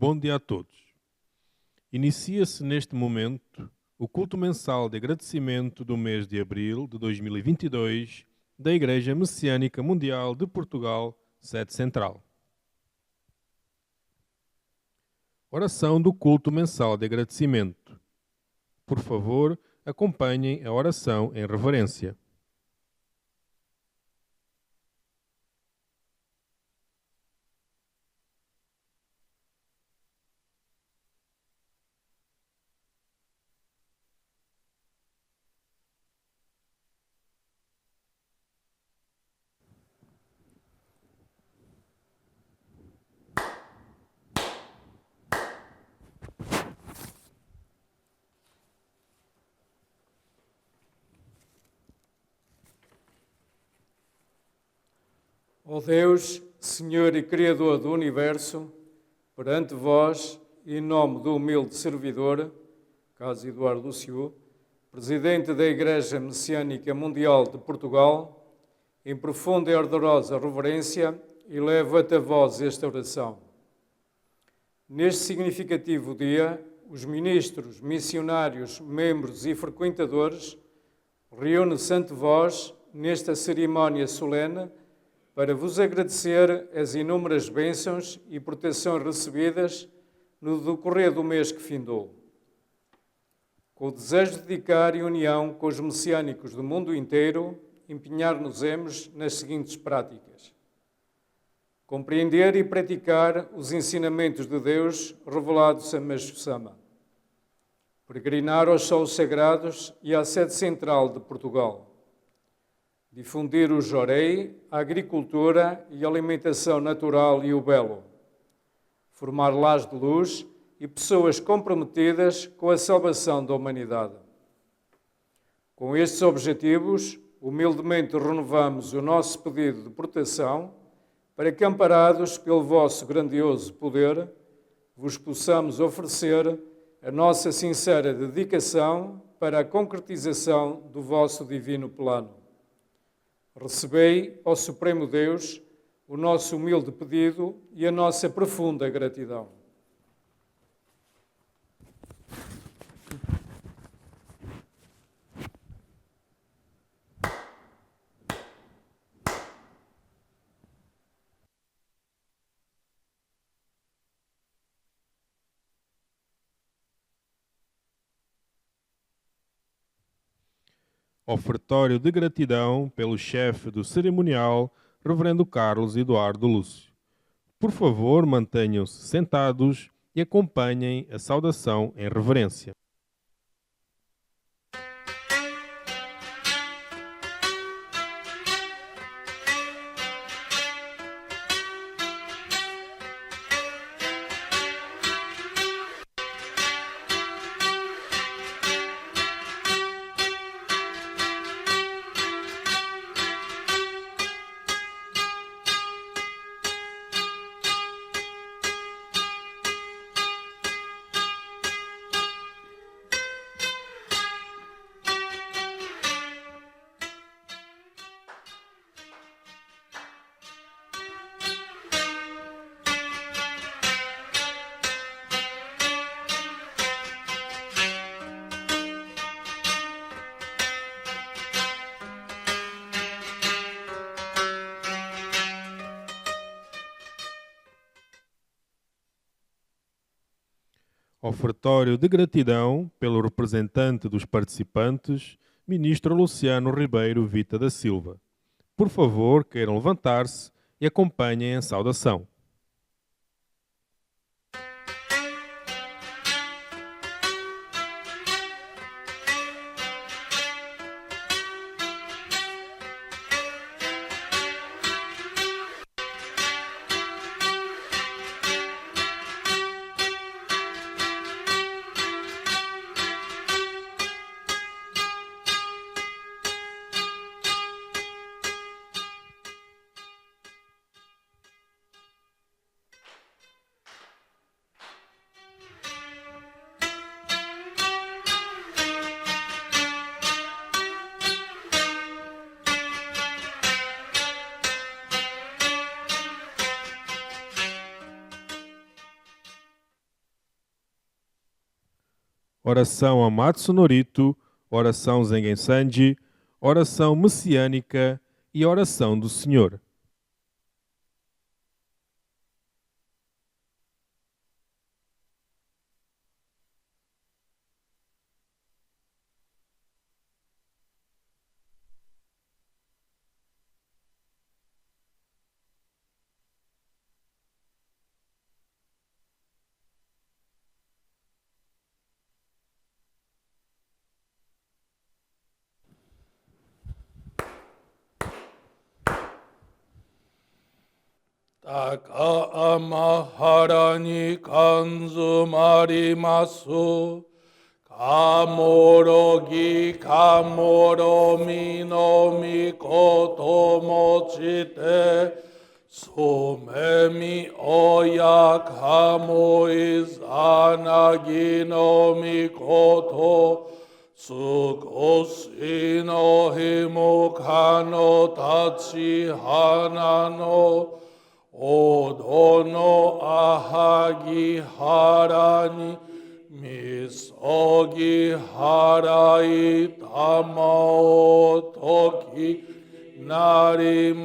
Bom dia a todos. Inicia-se neste momento o culto mensal de agradecimento do mês de abril de 2022 da Igreja Messiânica Mundial de Portugal, sede central. Oração do culto mensal de agradecimento. Por favor, acompanhem a oração em reverência. Ó Deus, Senhor e Criador do Universo, perante vós, em nome do humilde servidor, Caso Eduardo Lúcio, Presidente da Igreja Messiânica Mundial de Portugal, em profunda e ardorosa reverência, elevo até vós esta oração. Neste significativo dia, os ministros, missionários, membros e frequentadores reúnem-se ante vós nesta cerimónia solene para vos agradecer as inúmeras bênçãos e proteções recebidas no decorrer do mês que findou. Com o desejo de dedicar em união com os messiânicos do mundo inteiro, empenhar-nos-emos nas seguintes práticas: compreender e praticar os ensinamentos de Deus revelados a Meixo Sama, peregrinar aos solos sagrados e à sede central de Portugal, difundir o jorei, a agricultura e a alimentação natural e o belo, formar lares de luz e pessoas comprometidas com a salvação da humanidade. Com estes objetivos, humildemente renovamos o nosso pedido de proteção para que, amparados pelo vosso grandioso poder, vos possamos oferecer a nossa sincera dedicação para a concretização do vosso divino plano. Recebei, ó Supremo Deus, o nosso humilde pedido e a nossa profunda gratidão. Ofertório de gratidão pelo chefe do cerimonial, Reverendo Carlos Eduardo Lúcio. Por favor, mantenham-se sentados e acompanhem a saudação em reverência. Ofertório de gratidão pelo representante dos participantes, Ministro Luciano Ribeiro Vita da Silva. Por favor, queiram levantar-se e acompanhem a saudação. oração Amatsu Norito, oração Zengen Sanji, oração messiânica e oração do Senhor. Taka amahara ni kanzu marimasu. Kamoro gi kamoro mi no mikoto mochite. Sume mi oya kamo izanagi no mikoto. Tsukoshi no himuka no tachi hana no. Odo no ahagi hara ni misogi harai tamao toki narimaseru.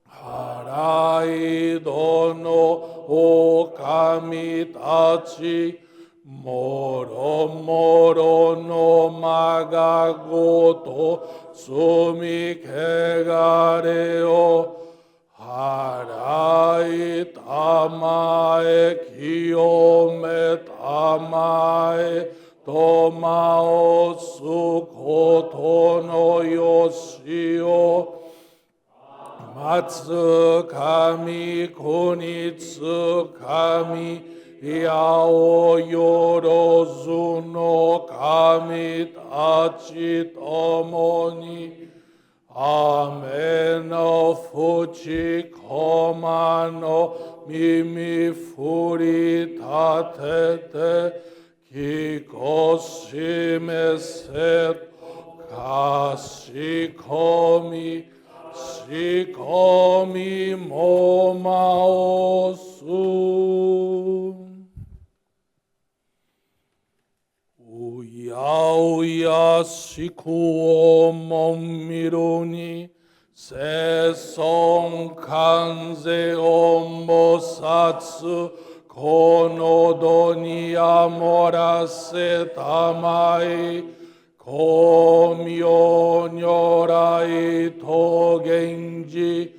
Harai dono okami tachi moro moro no magagoto sumi kegare o. Harai tamae kiyome tamae tomao sukoto no yoshio. Matsu kami kunitsu kami yao yorozu no kami tachi tomoni. Ame no fuchi koma no mimi furi tatete kikoshime set kashikomi shikomi momaosu. Uya shikuo momiru ni seson kanze ombosatsu kono do ni amorase tamai komyo nyorai to genji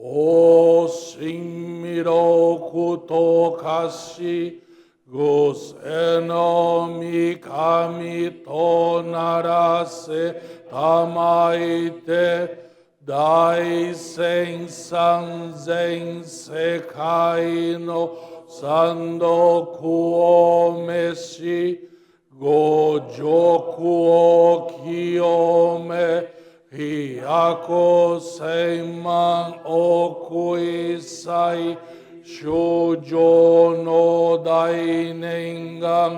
o shinmiro kuto kashi Guse no mikami to narase tamaite dai sen san zen sekai no sando kuo meshi gojoku o kiyome hiyako seiman okuisai Shoujo no dainengan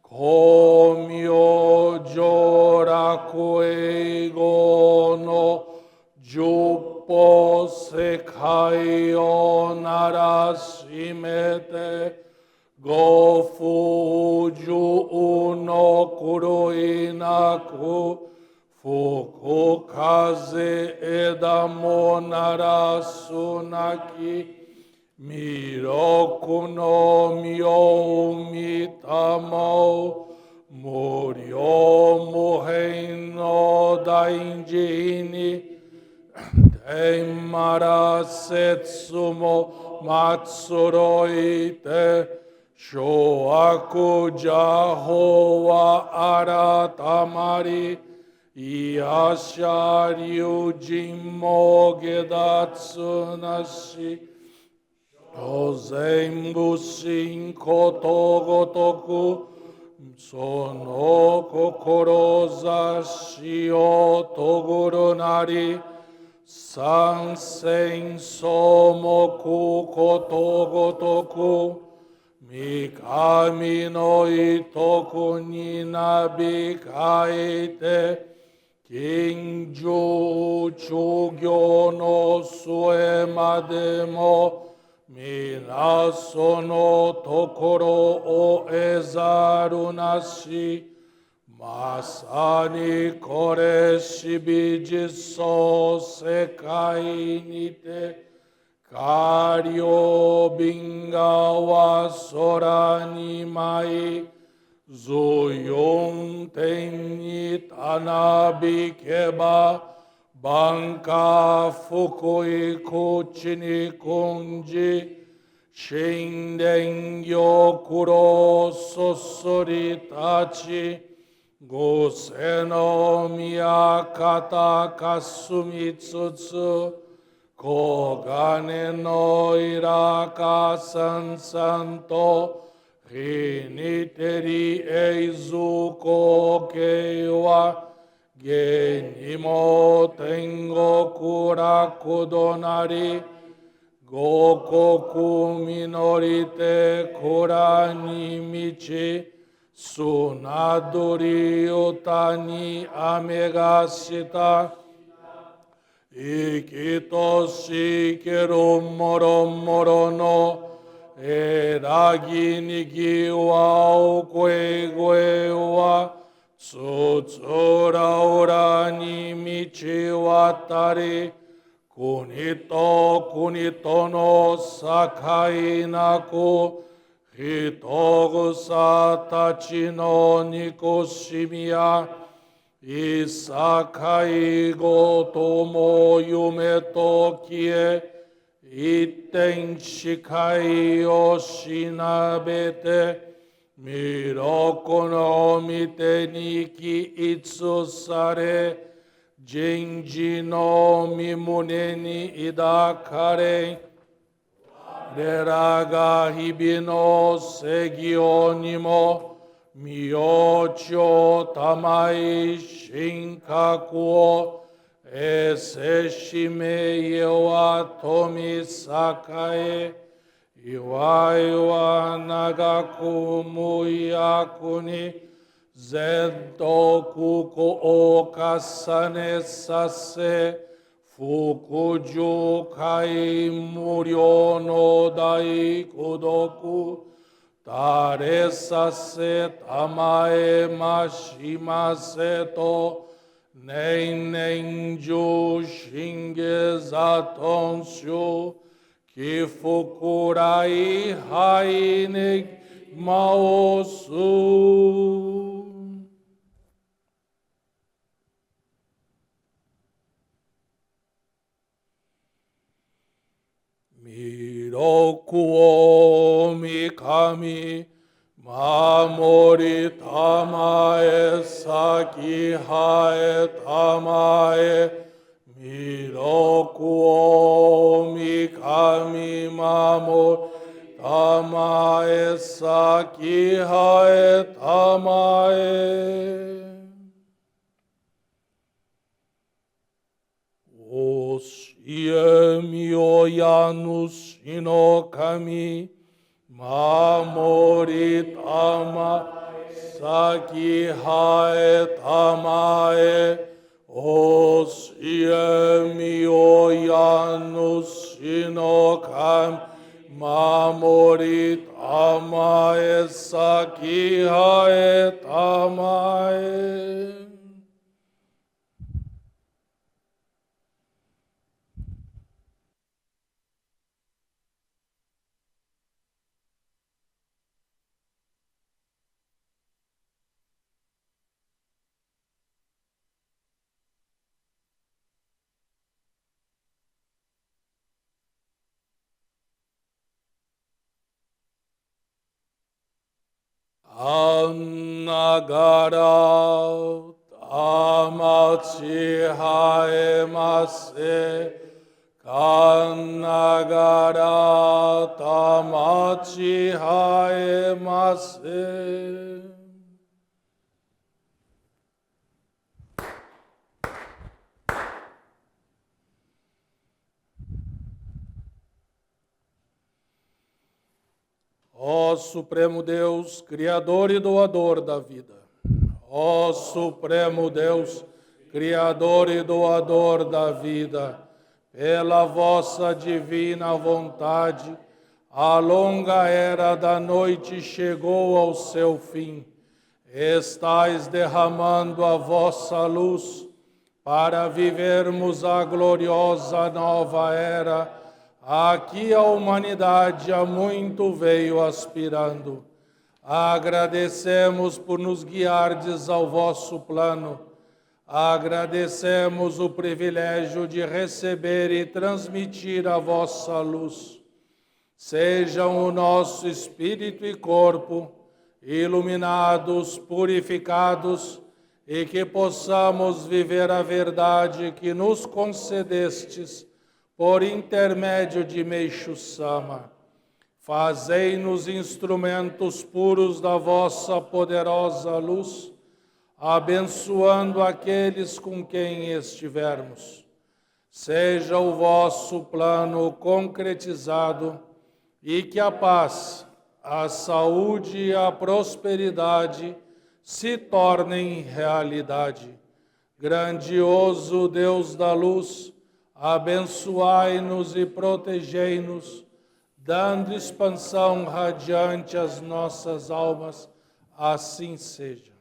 komyo joraku eigo no juppo sekai o narashimete gofuju no kuroinaku fuku kaze edamo narasunaki Miroku no myo mitamo Muryo muhei no dainji ni Teimara setsumo matsuroite Shoaku jaho wa aratamari Iyasha ryujin mo gedatsu nashi Ozen bushin koto gotoku sono kokoro zashi o toguru nari sansen somoku koto gotoku mikami no itoku ni nabikaite kinju chugyo no sue mademo 皆そのところを得ざるなし。まさにこれしび実相世界にて、かりょうびんがわ空に舞い、ず四天にたなびけば、万家福井口にkunじ、神殿玉露そそり立ち、ごせの宮方かすみつつ、黄金のいらかさんさんと、日にてりえいず光景は、現にも天国楽どなり、五国実りて蔵に満ち、砂鳥歌に雨がした。生きとしけるもろもろのえらぎにぎわお声声は、つつらうらに道渡り、国と国との境なく、人草たちの憎しみや、いさかいごとも夢と消え、一点視界をしなべて、弥勒の御手に起立され、人事の身胸に抱かれ、我らが日々の世業にも、明朝玉井神格をえせしめいは富栄え、いわいは長く無役に善と苦苦を重ねさせ、福寿会無料の大孤独垂れさせたまえましませと、年々中心下座トン州寄付来拝ねまおす。弥勒を御神守りたまえ先生えたまえ、弥勒を御神守りたまえ先生えたまえ。教えみよや主の神、守りたま先生えたまえ、教えみよや主の神、守りたまえ先生えたまえ。あんながらたまちはえませ、かんながらたまちはえませ。Ó Supremo Deus, Criador e doador da vida. Ó Supremo Deus, Criador e doador da vida, pela vossa divina vontade, A longa era da noite chegou ao seu fim. Estais derramando a vossa luz para vivermos a gloriosa nova era a que a humanidade há muito veio aspirando. Agradecemos por nos guiardes ao vosso plano. Agradecemos o privilégio de receber e transmitir a vossa luz. Sejam o nosso espírito e corpo iluminados, purificados, e que possamos viver a verdade que nos concedestes por intermédio de Meixo Sama. Fazei-nos instrumentos puros da vossa poderosa luz, abençoando aqueles com quem estivermos. Seja o vosso plano concretizado e que a paz, a saúde e a prosperidade se tornem realidade. Grandioso Deus da luz, abençoai-nos e protegei-nos, dando expansão radiante às nossas almas, assim seja.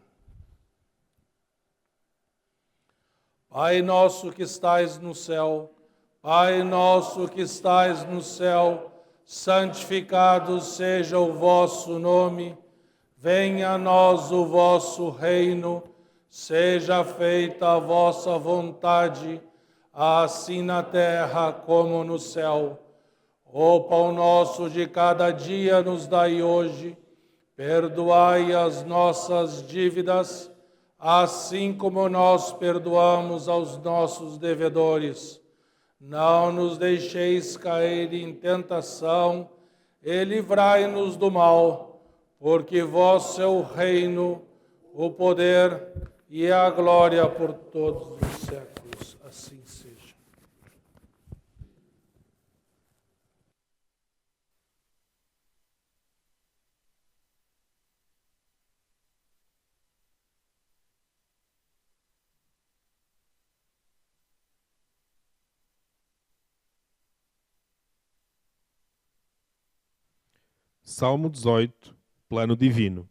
Pai nosso que estais no céu, Pai nosso que estais no céu, santificado seja o vosso nome, venha a nós o vosso reino, seja feita a vossa vontade, assim na terra como no céu. O pão nosso de cada dia nos dai hoje, perdoai as nossas dívidas, assim como nós perdoamos aos nossos devedores. Não nos deixeis cair em tentação, e livrai-nos do mal, porque vosso é o reino, o poder e a glória por todos os séculos. Assim seja. Salmo 18, Plano Divino.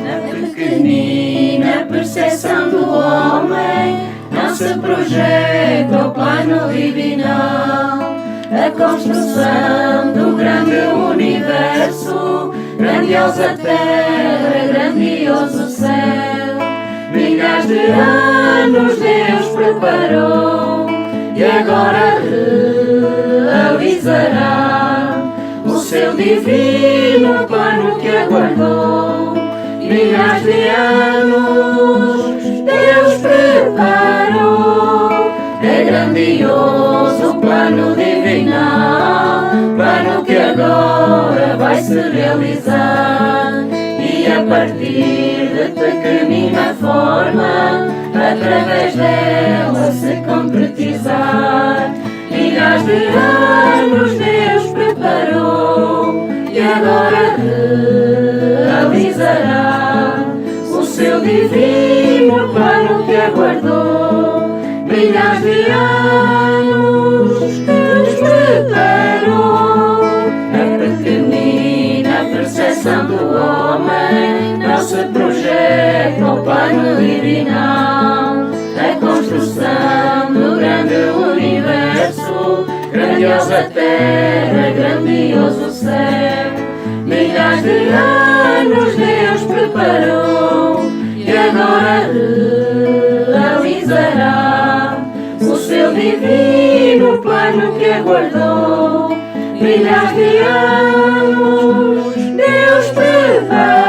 Na pequenina percepção do homem não se projeta o plano divinal. A construção do grande universo, grandiosa terra, grandioso céu. Milhares de anos Deus preparou e agora realizará o seu divino plano que aguardou. Milhares de anos Deus preparou, é grandioso o plano divinal, plano que agora vai se realizar. E a partir de pequenina forma, através dela se concretizar. Milhares de anos Deus preparou e agora realizará o seu divino plano que aguardou. Milhares de anos Deus preparou. A pequenina percepção do homem não se projeta o plano divinal. A construção do grande universo, grandiosa terra, grandioso céu. Milhares de anos Deus preparou e agora realizará o seu divino plano que aguardou. Milhares de anos Deus preparou.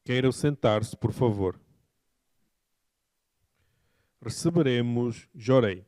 Queiram sentar-se, por favor. Receberemos Jorei.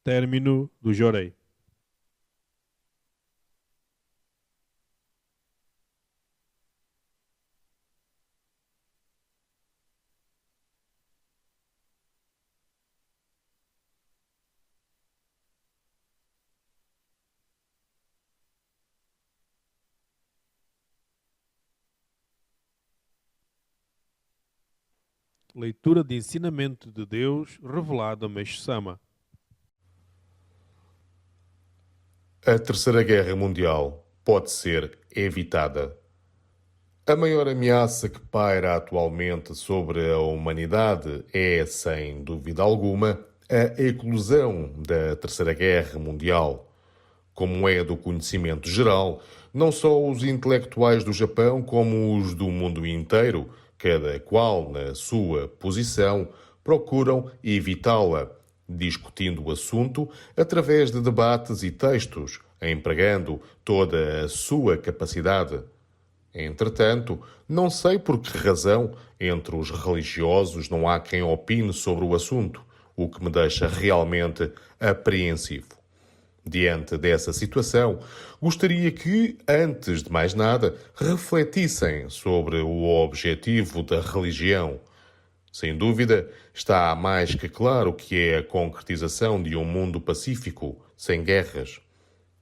Término do Jorei. Leitura de ensinamento de Deus revelado a Meixo Sama. A Terceira Guerra Mundial pode ser evitada. A maior ameaça que paira atualmente sobre a humanidade é, sem dúvida alguma, a eclosão da Terceira Guerra Mundial. Como é do conhecimento geral, não só os intelectuais do Japão como os do mundo inteiro, cada qual na sua posição, procuram evitá-la, discutindo o assunto através de debates e textos, empregando toda a sua capacidade. Entretanto, não sei por que razão, entre os religiosos não há quem opine sobre o assunto, o que me deixa realmente apreensivo. Diante dessa situação, gostaria que, antes de mais nada, refletissem sobre o objetivo da religião. Sem dúvida, está mais que claro que é a concretização de um mundo pacífico, sem guerras.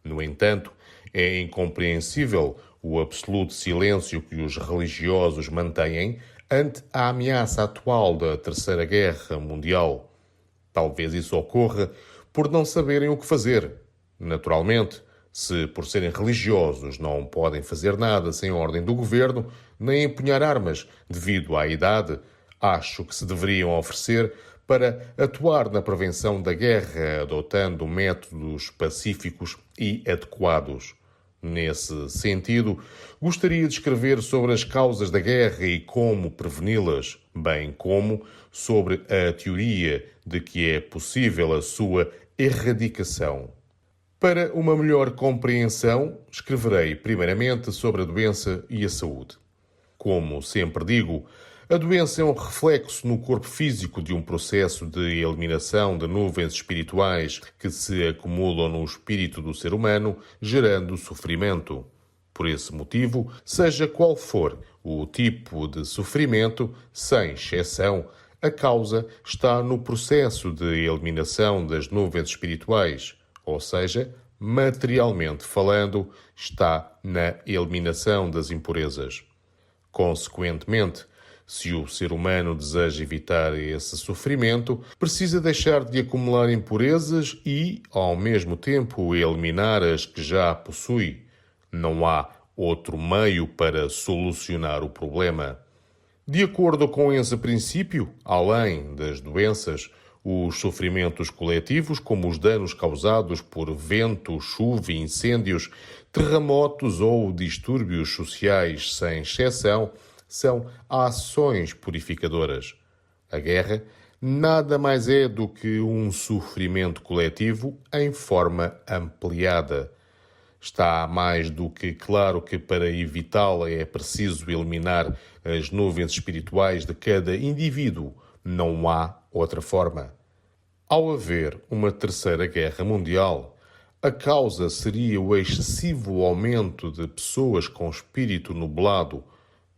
No entanto, é incompreensível o absoluto silêncio que os religiosos mantêm ante a ameaça atual da Terceira Guerra Mundial. Talvez isso ocorra por não saberem o que fazer. Naturalmente, se por serem religiosos não podem fazer nada sem ordem do governo, nem empunhar armas devido à idade, acho que se deveriam oferecer para atuar na prevenção da guerra, adotando métodos pacíficos e adequados. Nesse sentido, gostaria de escrever sobre as causas da guerra e como preveni-las, bem como sobre a teoria de que é possível a sua erradicação. Para uma melhor compreensão, escreverei primeiramente sobre a doença e a saúde. Como sempre digo, a doença é um reflexo no corpo físico de um processo de eliminação de nuvens espirituais que se acumulam no espírito do ser humano, gerando sofrimento. Por esse motivo, seja qual for o tipo de sofrimento, sem exceção, a causa está no processo de eliminação das nuvens espirituais, ou seja, materialmente falando, está na eliminação das impurezas. Consequentemente, se o ser humano deseja evitar esse sofrimento, precisa deixar de acumular impurezas e, ao mesmo tempo, eliminar as que já possui. Não há outro meio para solucionar o problema. De acordo com esse princípio, além das doenças, os sofrimentos coletivos, como os danos causados por vento, chuva, incêndios, terremotos ou distúrbios sociais sem exceção, são ações purificadoras. A guerra nada mais é do que um sofrimento coletivo em forma ampliada. Está mais do que claro que para evitá-la é preciso eliminar as nuvens espirituais de cada indivíduo. Não há outra forma. Ao haver uma terceira guerra mundial, a causa seria o excessivo aumento de pessoas com espírito nublado,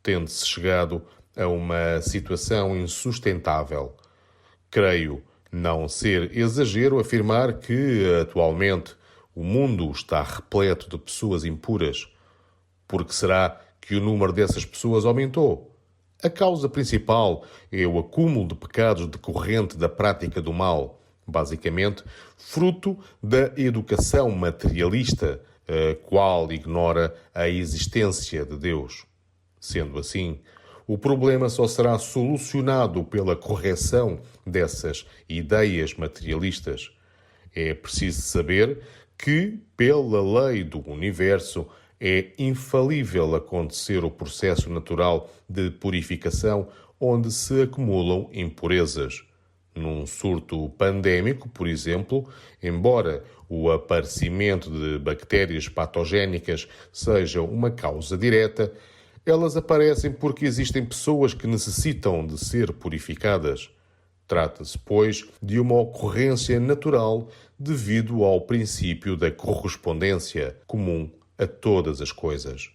tendo-se chegado a uma situação insustentável. Creio não ser exagero afirmar que, atualmente, o mundo está repleto de pessoas impuras. Por que será que o número dessas pessoas aumentou? A causa principal é o acúmulo de pecados decorrente da prática do mal, basicamente fruto da educação materialista, a qual ignora a existência de Deus. Sendo assim, o problema só será solucionado pela correção dessas ideias materialistas. É preciso saber que, pela lei do universo, é infalível acontecer o processo natural de purificação onde se acumulam impurezas. Num surto pandémico, por exemplo, embora o aparecimento de bactérias patogénicas seja uma causa direta, elas aparecem porque existem pessoas que necessitam de ser purificadas. Trata-se, pois, de uma ocorrência natural devido ao princípio da correspondência comum a todas as coisas.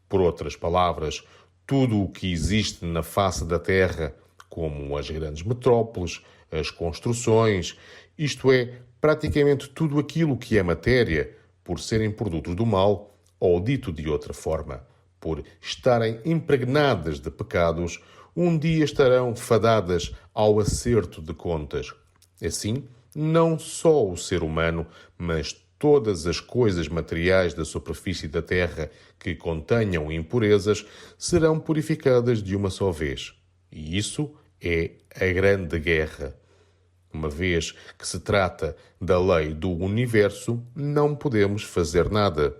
Por outras palavras, tudo o que existe na face da Terra, como as grandes metrópoles, as construções, isto é, praticamente tudo aquilo que é matéria, por serem produtos do mal, ou dito de outra forma, por estarem impregnadas de pecados, um dia estarão fadadas ao acerto de contas. Assim, não só o ser humano, mas todas as coisas materiais da superfície da Terra que contenham impurezas serão purificadas de uma só vez. E isso é a Grande Guerra. Uma vez que se trata da lei do universo, não podemos fazer nada.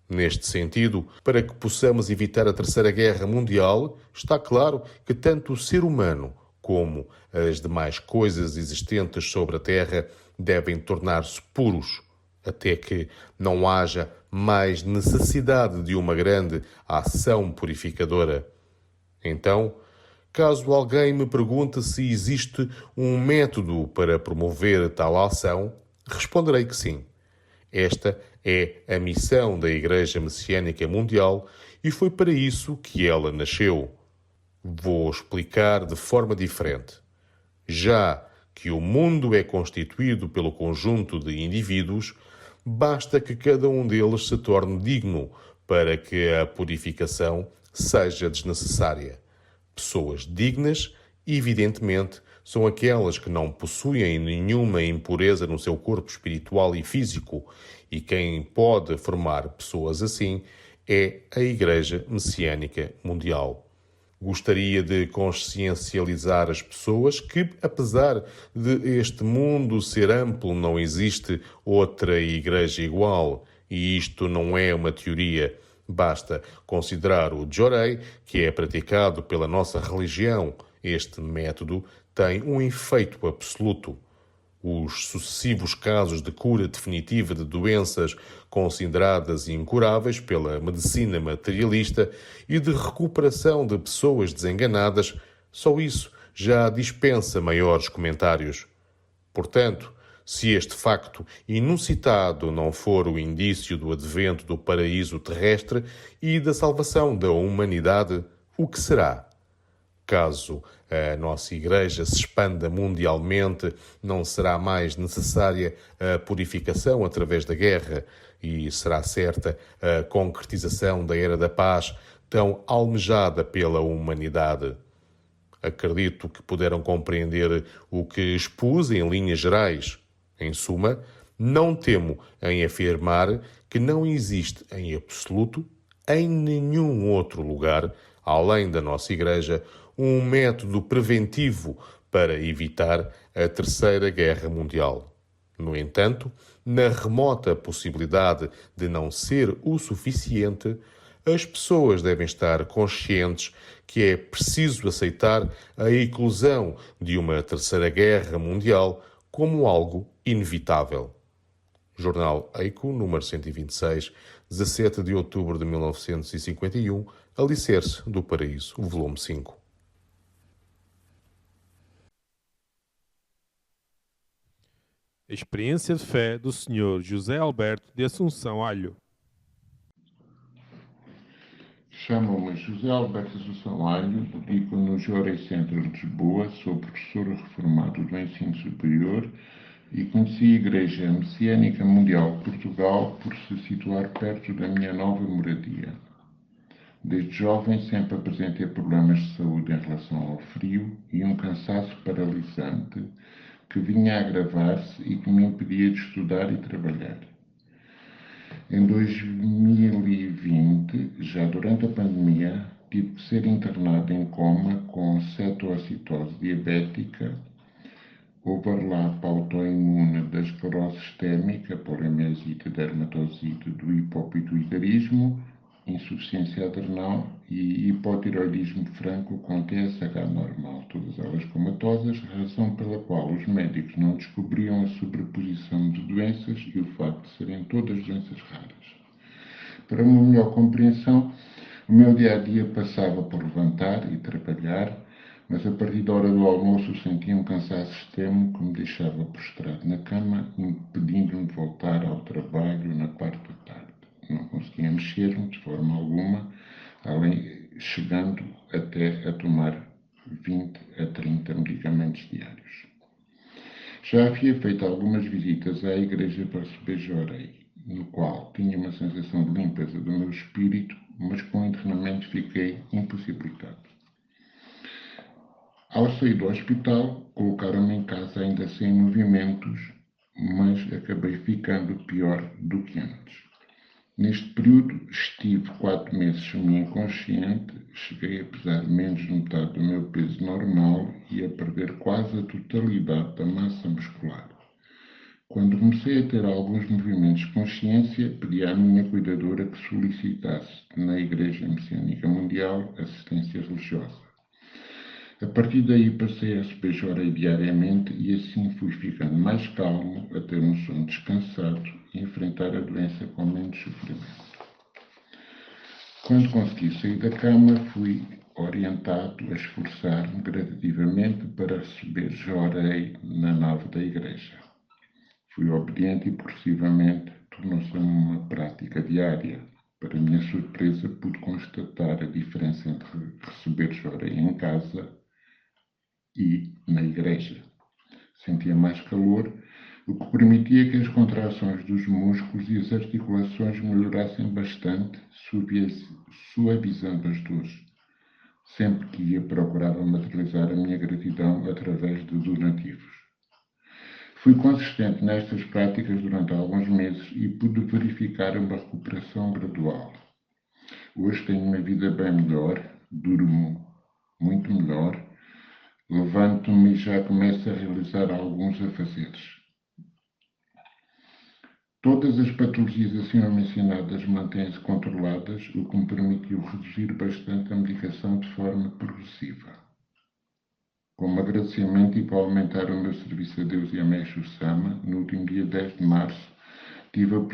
Neste sentido, para que possamos evitar a Terceira Guerra Mundial, está claro que tanto o ser humano como as demais coisas existentes sobre a Terra devem tornar-se puros, até que não haja mais necessidade de uma grande ação purificadora. Então, caso alguém me pergunte se existe um método para promover tal ação, responderei que sim. Esta é a missão da Igreja Messiânica Mundial e foi para isso que ela nasceu. Vou explicar de forma diferente. Já que o mundo é constituído pelo conjunto de indivíduos, basta que cada um deles se torne digno para que a purificação seja desnecessária. Pessoas dignas, evidentemente, são aquelas que não possuem nenhuma impureza no seu corpo espiritual e físico, e quem pode formar pessoas assim é a Igreja Messiânica Mundial. Gostaria de consciencializar as pessoas que, apesar de este mundo ser amplo, não existe outra igreja igual, e isto não é uma teoria. Basta considerar o Jorei, que é praticado pela nossa religião. Este método tem um efeito absoluto. Os sucessivos casos de cura definitiva de doenças consideradas incuráveis pela medicina materialista e de recuperação de pessoas desenganadas, só isso já dispensa maiores comentários. Portanto, se este facto inusitado não for o indício do advento do paraíso terrestre e da salvação da humanidade, o que será? Caso a nossa Igreja se expanda mundialmente, não será mais necessária a purificação através da guerra e será certa a concretização da Era da Paz tão almejada pela humanidade. Acredito que puderam compreender o que expus em linhas gerais. Em suma, não temo em afirmar que não existe em absoluto, em nenhum outro lugar, além da nossa Igreja, um método preventivo para evitar a Terceira Guerra Mundial. No entanto, na remota possibilidade de não ser o suficiente, as pessoas devem estar conscientes que é preciso aceitar a eclosão de uma Terceira Guerra Mundial como algo inevitável. Jornal Eico, número 126, 17 de outubro de 1951, Alicerce do Paraíso, volume 5. Experiência de fé do Sr. José Alberto de Assunção Alho. Chamo-me José Alberto de Assunção Alho, dedico no Jorei Centro de Lisboa, sou professor reformado do ensino superior e conheci a Igreja Messiânica Mundial de Portugal por se situar perto da minha nova moradia. Desde jovem sempre apresentei problemas de saúde em relação ao frio e um cansaço paralisante que vinha a agravar-se e que me impedia de estudar e trabalhar. Em 2020, já durante a pandemia, tive que ser internado em coma com cetoacitose diabética, overlap autoimune da esclerose sistémica, polimiosite, dermatosite, do hipopituitarismo, insuficiência adrenal e hipotiroidismo franco com TSH normal, todas elas comatosas, razão pela qual os médicos não descobriam a sobreposição de doenças e o facto de serem todas doenças raras. Para uma melhor compreensão, o meu dia-a-dia passava por levantar e trabalhar, mas a partir da hora do almoço sentia um cansaço extremo que me deixava prostrado na cama, impedindo-me de voltar ao trabalho na parte da tarde. Não conseguia mexer-me de forma alguma, além chegando até a tomar 20 a 30 medicamentos diários. Já havia feito algumas visitas à igreja para receber Jorei, no qual tinha uma sensação de limpeza do meu espírito, mas com internamente fiquei impossibilitado. Ao sair do hospital, colocaram-me em casa ainda sem movimentos, mas acabei ficando pior do que antes. Neste período estive 4 meses semi-inconsciente, cheguei a pesar menos de metade do meu peso normal e a perder quase a totalidade da massa muscular. Quando comecei a ter alguns movimentos de consciência, pedi à minha cuidadora que solicitasse na Igreja Messiânica Mundial assistência religiosa. A partir daí passei a receber Jorei diariamente e assim fui ficando mais calmo, a ter um sono descansado e enfrentar a doença com menos sofrimento. Quando consegui sair da cama, fui orientado a esforçar-me gradativamente para receber Jorei na nave da igreja. Fui obediente e progressivamente tornou-se uma prática diária. Para minha surpresa, pude constatar a diferença entre receber Jorei em casa e na igreja. Sentia mais calor, o que permitia que as contrações dos músculos e as articulações melhorassem bastante, suavizando as dores. Sempre que ia, procurava materializar a minha gratidão através de donativos. Fui consistente nestas práticas durante alguns meses e pude verificar uma recuperação gradual. Hoje tenho uma vida bem melhor, durmo muito melhor, levanto-me e já começo a realizar alguns afazeres. Todas as patologias acima mencionadas mantêm-se controladas, o que me permitiu reduzir bastante a medicação de forma progressiva. Como agradecimento e para aumentar o meu serviço a Deus e a Meixo Sama, no último dia 10 de março, tive a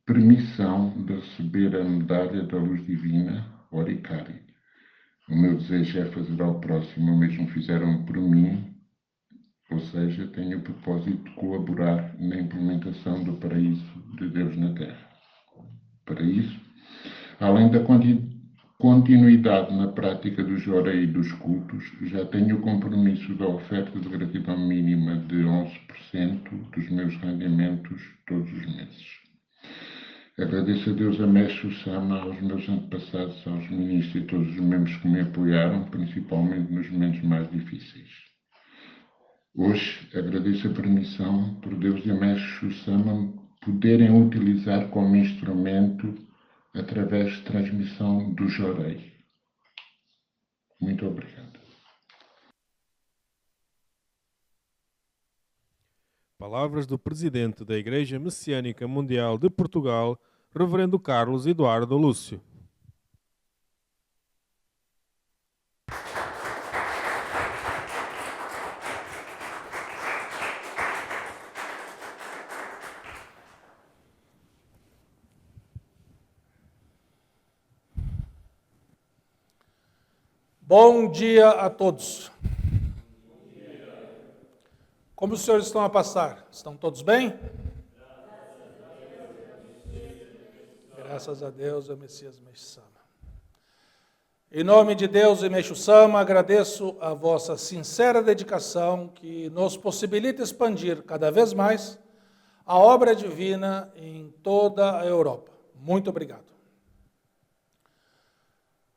permissão de receber a medalha da luz divina, Oricari. O meu desejo é fazer ao próximo o mesmo fizeram por mim, ou seja, tenho o propósito de colaborar na implementação do paraíso de Deus na Terra. Para isso, além da continuidade na prática do Jorei e dos cultos, já tenho o compromisso da oferta de gratidão mínima de 11% dos meus rendimentos todos os meses. Agradeço a Deus, a Meixo Sama, aos meus antepassados, aos ministros e todos os membros que me apoiaram, principalmente nos momentos mais difíceis. Hoje agradeço a permissão por Deus e a Meixo Sama poderem utilizar como instrumento através de transmissão do Jorei. Muito obrigado. Palavras do Presidente da Igreja Messiânica Mundial de Portugal, Reverendo Carlos Eduardo Lúcio. Bom dia a todos. Como os senhores estão a passar? Estão todos bem? Graças a Deus, o Messias Meixo Sama. Em nome de Deus e Meixo Sama, agradeço a vossa sincera dedicação que nos possibilita expandir cada vez mais a obra divina em toda a Europa. Muito obrigado.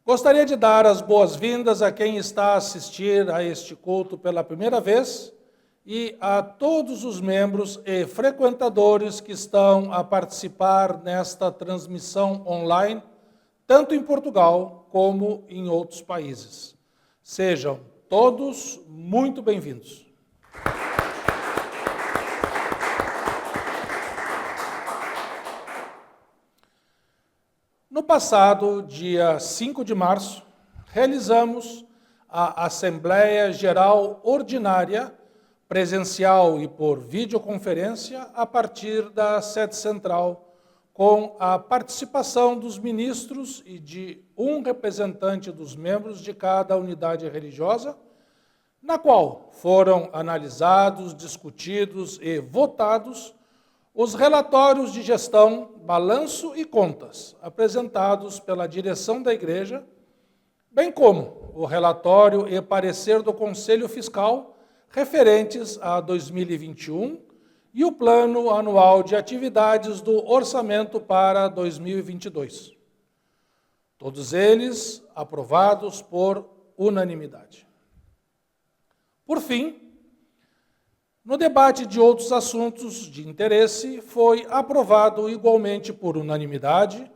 Gostaria de dar as boas-vindas a quem está a assistir a este culto pela primeira vez e a todos os membros e frequentadores que estão a participar nesta transmissão online, tanto em Portugal como em outros países. Sejam todos muito bem-vindos. No passado, dia 5 de março, realizamos a Assembleia Geral Ordinária, presencial e por videoconferência, a partir da sede central, com a participação dos ministros e de um representante dos membros de cada unidade religiosa na qual foram analisados, discutidos e votados os relatórios de gestão, balanço e contas apresentados pela direção da Igreja, bem como o relatório e parecer do Conselho Fiscal referentes a 2021 e o Plano Anual de Atividades do Orçamento para 2022. Todos eles aprovados por unanimidade. Por fim, no debate de outros assuntos de interesse, foi aprovado igualmente por unanimidade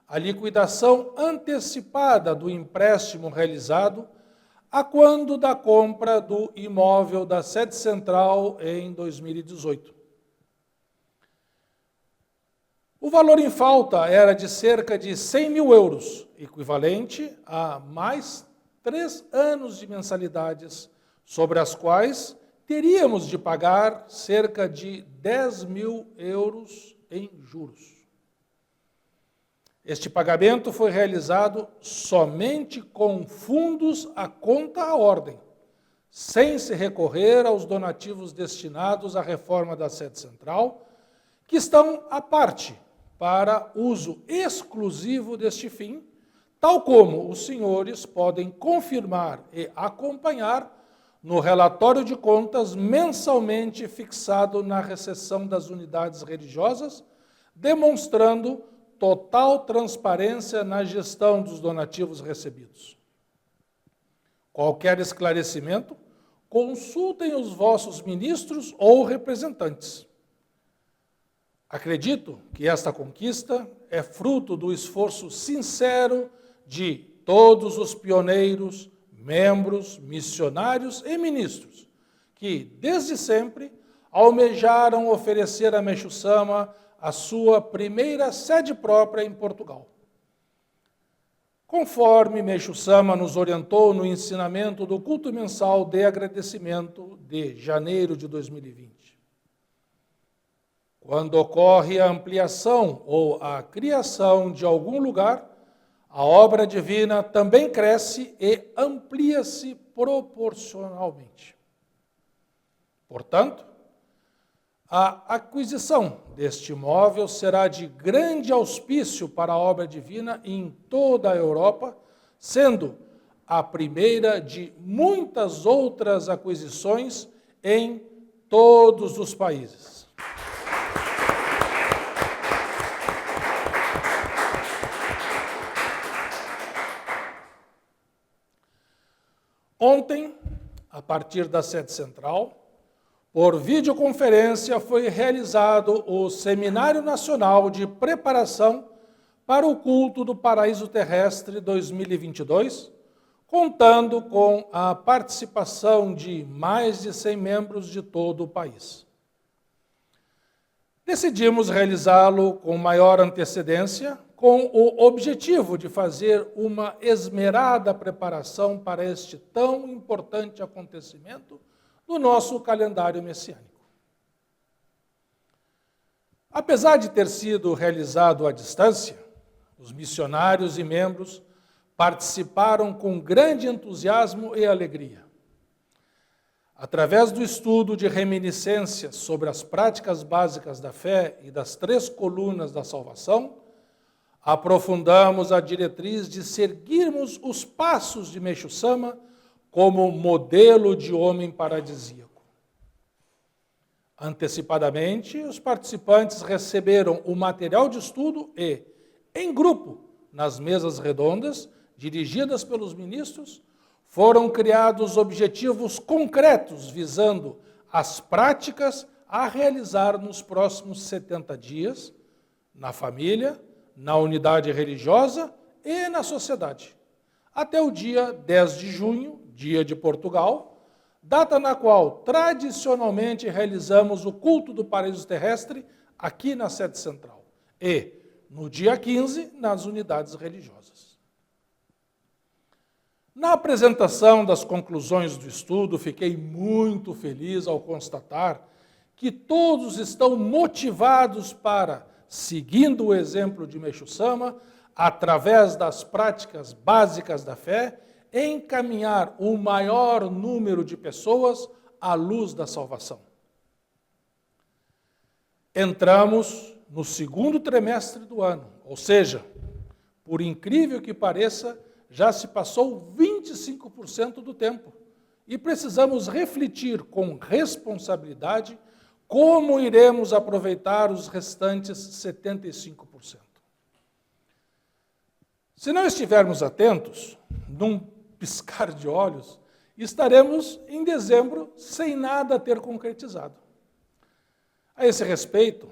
a liquidação antecipada do empréstimo realizado a quando da compra do imóvel da sede central em 2018. O valor em falta era de cerca de 100 mil euros, equivalente a mais 3 anos de mensalidades, sobre as quais teríamos de pagar cerca de 10 mil euros em juros. Este pagamento foi realizado somente com fundos à conta à ordem, sem se recorrer aos donativos destinados à reforma da sede central, que estão à parte para uso exclusivo deste fim, tal como os senhores podem confirmar e acompanhar no relatório de contas mensalmente fixado na recepção das unidades religiosas, demonstrando total transparência na gestão dos donativos recebidos. Qualquer esclarecimento, consultem os vossos ministros ou representantes. Acredito que esta conquista é fruto do esforço sincero de todos os pioneiros, membros, missionários e ministros, que, desde sempre, almejaram oferecer a Meixo Sama a sua primeira sede própria em Portugal. Conforme Meixo Sama nos orientou no ensinamento do culto mensal de agradecimento de janeiro de 2020. Quando ocorre a ampliação ou a criação de algum lugar, a obra divina também cresce e amplia-se proporcionalmente. Portanto, a aquisição deste imóvel será de grande auspício para a obra divina em toda a Europa, sendo a primeira de muitas outras aquisições em todos os países. Ontem, a partir da sede central, por videoconferência foi realizado o Seminário Nacional de Preparação para o Culto do Paraíso Terrestre 2022, contando com a participação de mais de 100 membros de todo o país. Decidimos realizá-lo com maior antecedência, com o objetivo de fazer uma esmerada preparação para este tão importante acontecimento no nosso calendário messiânico. Apesar de ter sido realizado à distância, os missionários e membros participaram com grande entusiasmo e alegria. Através do estudo de reminiscências sobre as práticas básicas da fé e das 3 colunas da salvação, aprofundamos a diretriz de seguirmos os passos de Meixo Sama como modelo de homem paradisíaco. Antecipadamente, os participantes receberam o material de estudo e, em grupo, nas mesas redondas, dirigidas pelos ministros, foram criados objetivos concretos visando as práticas a realizar nos próximos 70 dias, na família, na unidade religiosa e na sociedade, até o dia 10 de junho, dia de Portugal, data na qual tradicionalmente realizamos o culto do paraíso terrestre aqui na sede central e, no dia 15, nas unidades religiosas. Na apresentação das conclusões do estudo, fiquei muito feliz ao constatar que todos estão motivados para, seguindo o exemplo de Meixo Sama, através das práticas básicas da fé, encaminhar o maior número de pessoas à luz da salvação. Entramos no segundo trimestre do ano, ou seja, por incrível que pareça, já se passou 25% do tempo e precisamos refletir com responsabilidade como iremos aproveitar os restantes 75%. Se não estivermos atentos, num piscar de olhos, estaremos em dezembro sem nada ter concretizado. A esse respeito,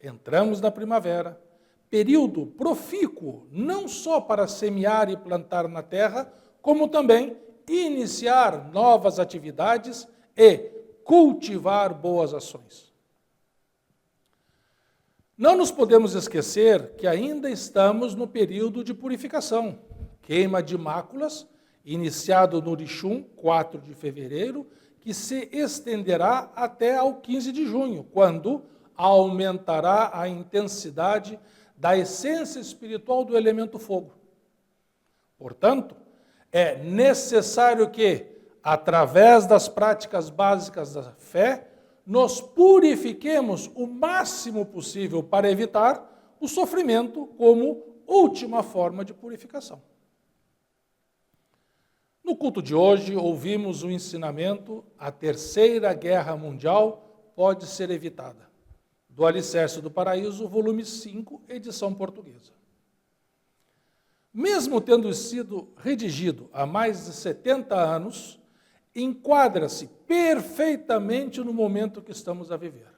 entramos na primavera, período profícuo não só para semear e plantar na terra, como também iniciar novas atividades e cultivar boas ações. Não nos podemos esquecer que ainda estamos no período de purificação, queima de máculas, iniciado no Rixum, 4 de fevereiro, que se estenderá até ao 15 de junho, quando aumentará a intensidade da essência espiritual do elemento fogo. Portanto, é necessário que, através das práticas básicas da fé, nos purifiquemos o máximo possível para evitar o sofrimento como última forma de purificação. No culto de hoje, ouvimos o ensinamento: a Terceira Guerra Mundial pode ser evitada, do Alicerce do Paraíso, volume 5, edição portuguesa. Mesmo tendo sido redigido há mais de 70 anos, enquadra-se perfeitamente no momento que estamos a viver.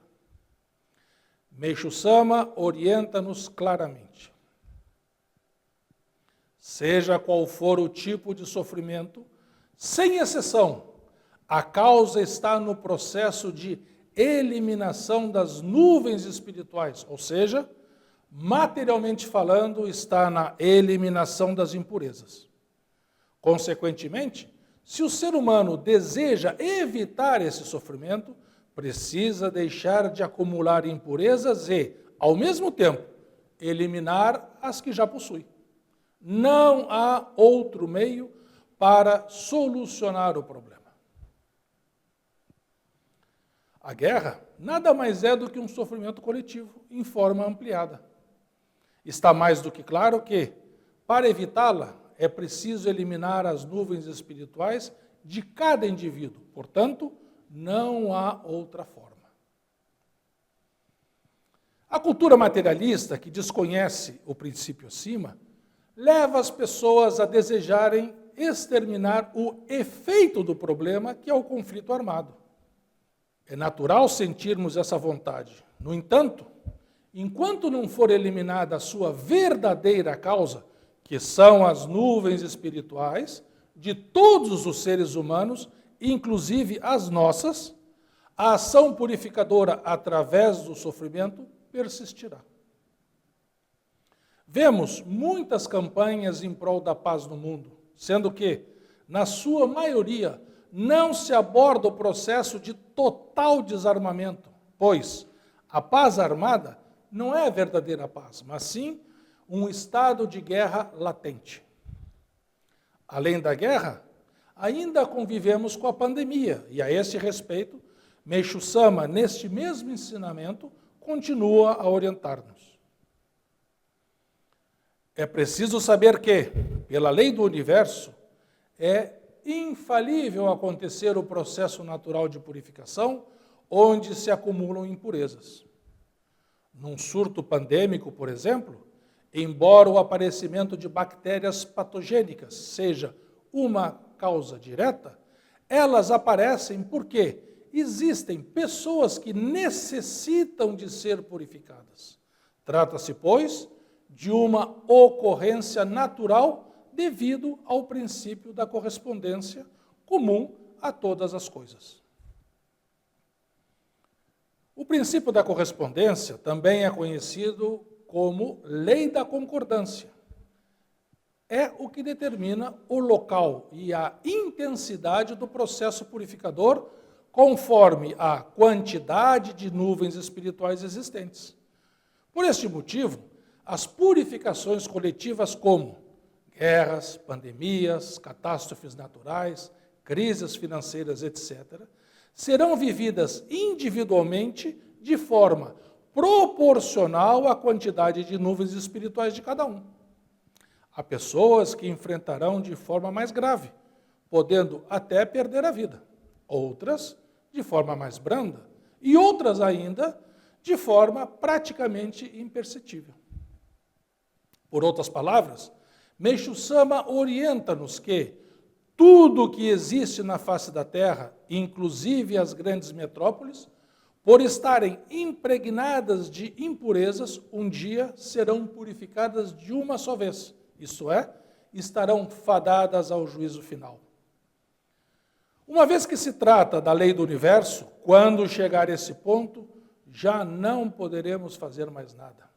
Meishu Sama orienta-nos claramente. Seja qual for o tipo de sofrimento, sem exceção, a causa está no processo de eliminação das nuvens espirituais, ou seja, materialmente falando, está na eliminação das impurezas. Consequentemente, se o ser humano deseja evitar esse sofrimento, precisa deixar de acumular impurezas e, ao mesmo tempo, eliminar as que já possui. Não há outro meio para solucionar o problema. A guerra nada mais é do que um sofrimento coletivo em forma ampliada. Está mais do que claro que, para evitá-la, é preciso eliminar as nuvens espirituais de cada indivíduo. Portanto, não há outra forma. A cultura materialista, que desconhece o princípio acima, leva as pessoas a desejarem exterminar o efeito do problema, que é o conflito armado. É natural sentirmos essa vontade. No entanto, enquanto não for eliminada a sua verdadeira causa, que são as nuvens espirituais de todos os seres humanos, inclusive as nossas, a ação purificadora através do sofrimento persistirá. Vemos muitas campanhas em prol da paz no mundo, sendo que, na sua maioria, não se aborda o processo de total desarmamento, pois a paz armada não é a verdadeira paz, mas sim um estado de guerra latente. Além da guerra, ainda convivemos com a pandemia, e a esse respeito, Meishu Sama, neste mesmo ensinamento, continua a orientar-nos. É preciso saber que, pela lei do universo, é infalível acontecer o processo natural de purificação, onde se acumulam impurezas. Num surto pandêmico, por exemplo, embora o aparecimento de bactérias patogênicas seja uma causa direta, elas aparecem porque existem pessoas que necessitam de ser purificadas. Trata-se, pois, de uma ocorrência natural devido ao princípio da correspondência comum a todas as coisas. O princípio da correspondência também é conhecido como lei da concordância. É o que determina o local e a intensidade do processo purificador conforme a quantidade de nuvens espirituais existentes. Por este motivo, as purificações coletivas como guerras, pandemias, catástrofes naturais, crises financeiras, etc., serão vividas individualmente de forma proporcional à quantidade de nuvens espirituais de cada um. Há pessoas que enfrentarão de forma mais grave, podendo até perder a vida. Outras, de forma mais branda. E outras ainda, de forma praticamente imperceptível. Por outras palavras, Meixo Sama orienta-nos que tudo que existe na face da Terra, inclusive as grandes metrópoles, por estarem impregnadas de impurezas, um dia serão purificadas de uma só vez, isto é, estarão fadadas ao juízo final. Uma vez que se trata da lei do universo, quando chegar a esse ponto, já não poderemos fazer mais nada.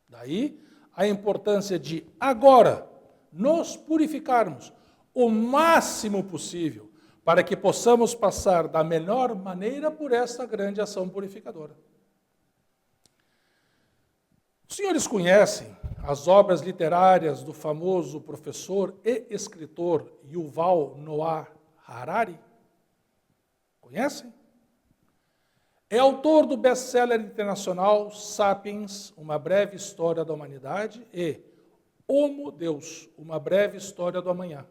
Daí a importância de, agora, nos purificarmos o máximo possível para que possamos passar da melhor maneira por esta grande ação purificadora. Os senhores conhecem as obras literárias do famoso professor e escritor Yuval Noah Harari? Conhecem? É autor do best-seller internacional Sapiens, Uma Breve História da Humanidade, e Homo Deus, Uma Breve História do Amanhã.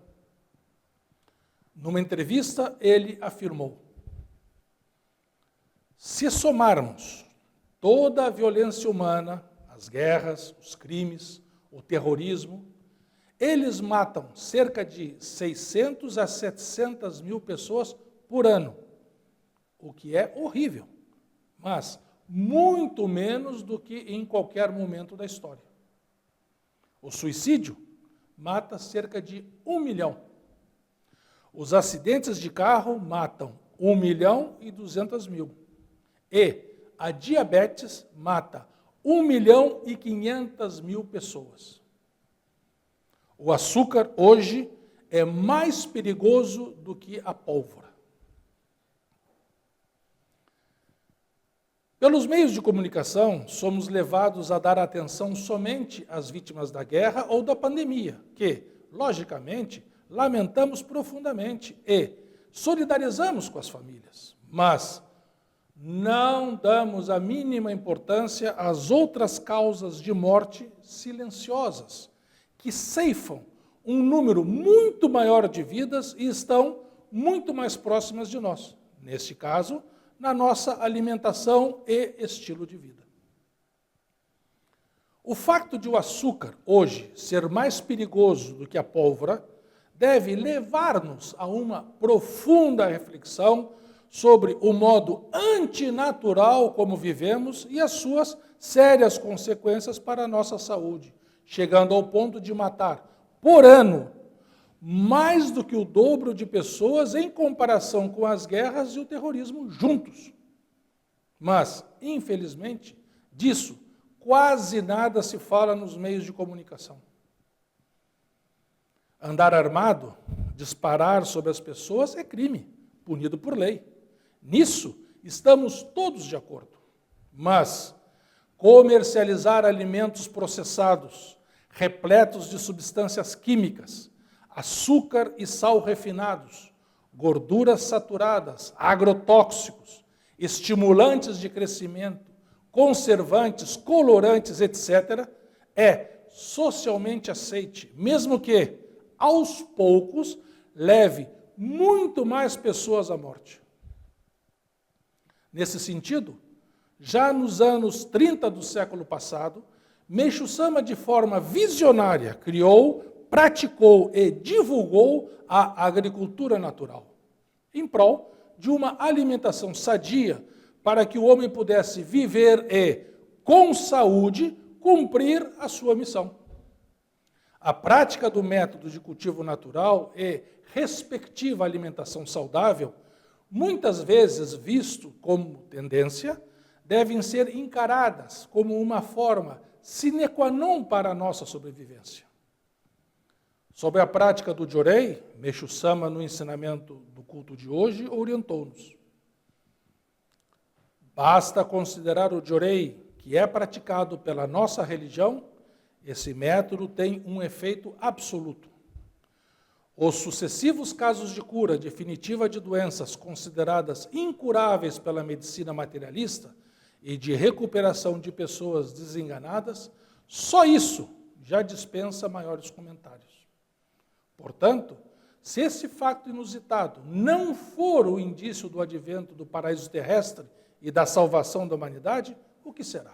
Numa entrevista, ele afirmou: se somarmos toda a violência humana, as guerras, os crimes, o terrorismo, eles matam cerca de 600 a 700 mil pessoas por ano, o que é horrível, mas muito menos do que em qualquer momento da história. O suicídio mata cerca de 1 milhão. Os acidentes de carro matam 1.200.000. E a diabetes mata 1.500.000 pessoas. O açúcar hoje é mais perigoso do que a pólvora. Pelos meios de comunicação, somos levados a dar atenção somente às vítimas da guerra ou da pandemia, que, logicamente, lamentamos profundamente e solidarizamos com as famílias, mas não damos a mínima importância às outras causas de morte silenciosas, que ceifam um número muito maior de vidas e estão muito mais próximas de nós. Neste caso, na nossa alimentação e estilo de vida. O facto de o açúcar, hoje, ser mais perigoso do que a pólvora, deve levar-nos a uma profunda reflexão sobre o modo antinatural como vivemos e as suas sérias consequências para a nossa saúde, chegando ao ponto de matar, por ano, mais do que o dobro de pessoas em comparação com as guerras e o terrorismo juntos. Mas, infelizmente, disso quase nada se fala nos meios de comunicação. Andar armado, disparar sobre as pessoas é crime, punido por lei. Nisso estamos todos de acordo. Mas comercializar alimentos processados, repletos de substâncias químicas, açúcar e sal refinados, gorduras saturadas, agrotóxicos, estimulantes de crescimento, conservantes, colorantes, etc., é socialmente aceite, mesmo que, aos poucos, leve muito mais pessoas à morte. Nesse sentido, já nos anos 30 do século passado, Meixo Sama, de forma visionária, criou, praticou e divulgou a agricultura natural, em prol de uma alimentação sadia para que o homem pudesse viver e, com saúde, cumprir a sua missão. A prática do método de cultivo natural e respectiva alimentação saudável, muitas vezes visto como tendência, devem ser encaradas como uma forma sine qua non para a nossa sobrevivência. Sobre a prática do Jorei, Meixo Sama, no ensinamento do culto de hoje, orientou-nos. Basta considerar o Jorei, que é praticado pela nossa religião, Esse método tem um efeito absoluto. Os sucessivos casos de cura definitiva de doenças consideradas incuráveis pela medicina materialista e de recuperação de pessoas desenganadas, só isso já dispensa maiores comentários. Portanto, se esse fato inusitado não for o indício do advento do paraíso terrestre e da salvação da humanidade, o que será?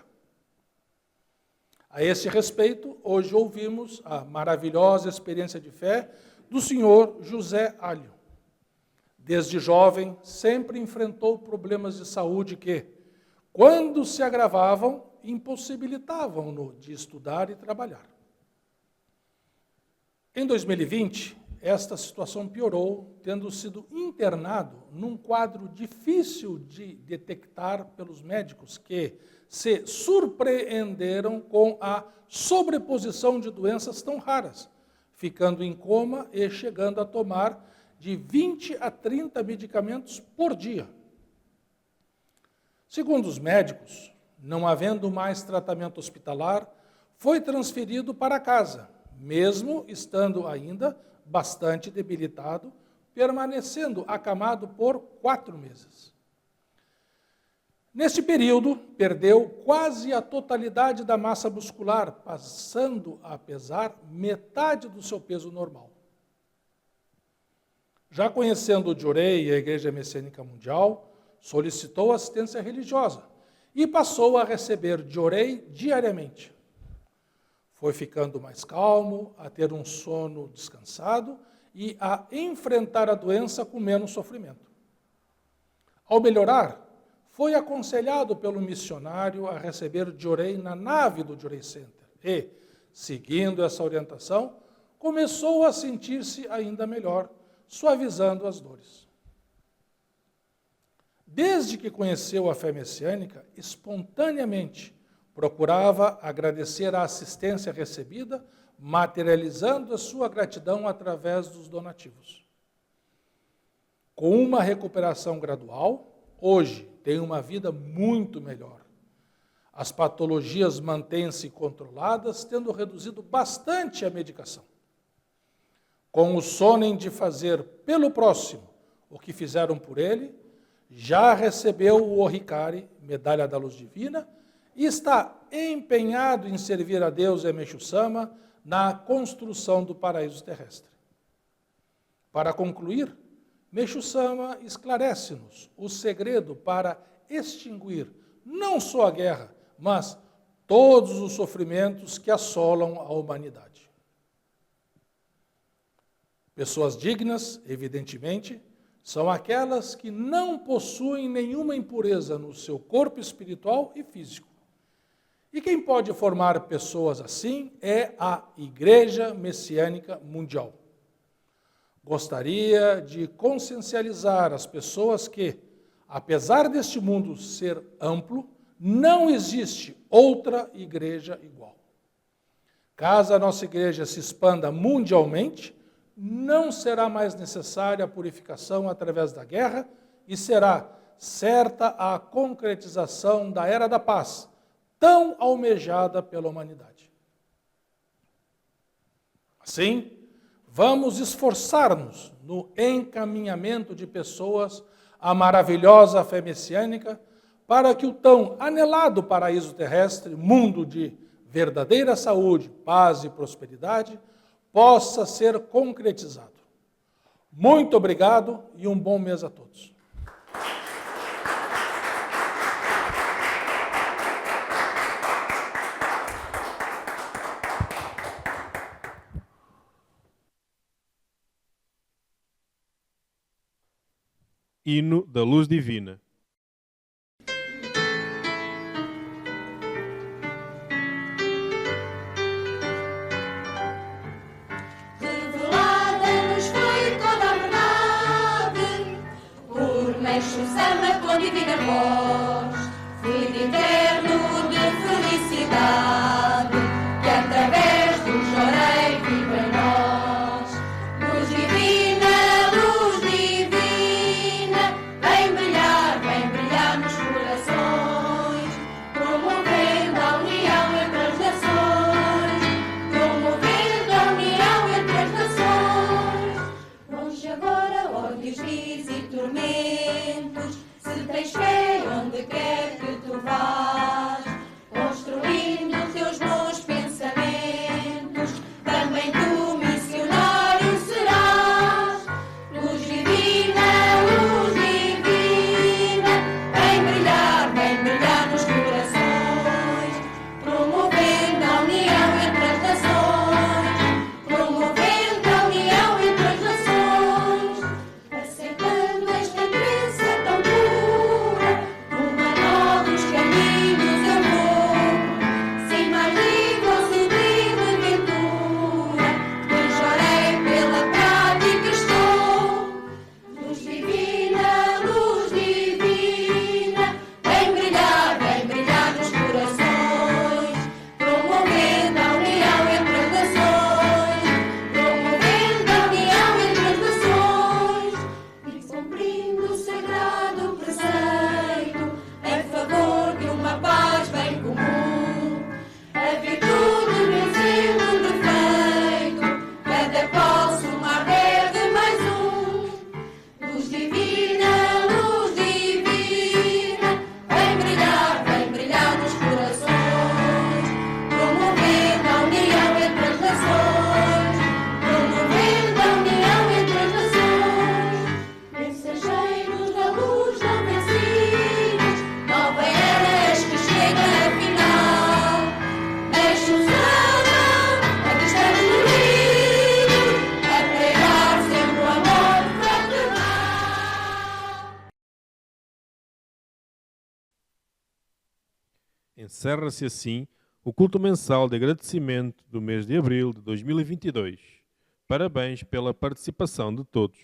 A esse respeito, hoje ouvimos a maravilhosa experiência de fé do senhor José Alho. Desde jovem, sempre enfrentou problemas de saúde que, quando se agravavam, impossibilitavam-no de estudar e trabalhar. Em 2020, esta situação piorou, tendo sido internado num quadro difícil de detectar pelos médicos que se surpreenderam com a sobreposição de doenças tão raras, ficando em coma e chegando a tomar de 20 a 30 medicamentos por dia. Segundo os médicos, não havendo mais tratamento hospitalar, foi transferido para casa, mesmo estando ainda bastante debilitado, permanecendo acamado por 4 meses. Neste período, perdeu quase a totalidade da massa muscular, passando a pesar metade do seu peso normal. Já conhecendo o Jorei e a Igreja Messiânica Mundial, solicitou assistência religiosa e passou a receber Jorei diariamente. Foi ficando mais calmo, a ter um sono descansado e a enfrentar a doença com menos sofrimento. Ao melhorar, foi aconselhado pelo missionário a receber Jorei na nave do Jorei Center e, seguindo essa orientação, começou a sentir-se ainda melhor, suavizando as dores. Desde que conheceu a fé messiânica, espontaneamente procurava agradecer a assistência recebida, materializando a sua gratidão através dos donativos. Com uma recuperação gradual, hoje tem uma vida muito melhor. As patologias mantêm-se controladas, tendo reduzido bastante a medicação. Com o sonho de fazer pelo próximo o que fizeram por ele, já recebeu o Ohikari, Medalha da Luz Divina, e está empenhado em servir a Deus e a Meixo-sama na construção do paraíso terrestre. Para concluir, Meixo-sama esclarece-nos o segredo para extinguir não só a guerra, mas todos os sofrimentos que assolam a humanidade. Pessoas dignas, evidentemente, são aquelas que não possuem nenhuma impureza no seu corpo espiritual e físico. E quem pode formar pessoas assim é a Igreja Messiânica Mundial. Gostaria de consciencializar as pessoas que, apesar deste mundo ser amplo, não existe outra igreja igual. Caso a nossa igreja se expanda mundialmente, não será mais necessária a purificação através da guerra e será certa a concretização da era da paz, tão almejada pela humanidade. Assim, vamos esforçar-nos no encaminhamento de pessoas à maravilhosa fé messiânica, para que o tão anelado paraíso terrestre, mundo de verdadeira saúde, paz e prosperidade, possa ser concretizado. Muito obrigado e um bom mês a todos. Hino da Luz Divina. Revelada-nos foi toda a verdade, por Meixo-sama com divina voz, fluido eterno de felicidade, que através do Jorei vive em nós. Luz divina, vem brilhar nos corações, promovendo a união entre as nações. Encerra-se assim o culto mensal de agradecimento do mês de abril de 2022. Parabéns pela participação de todos.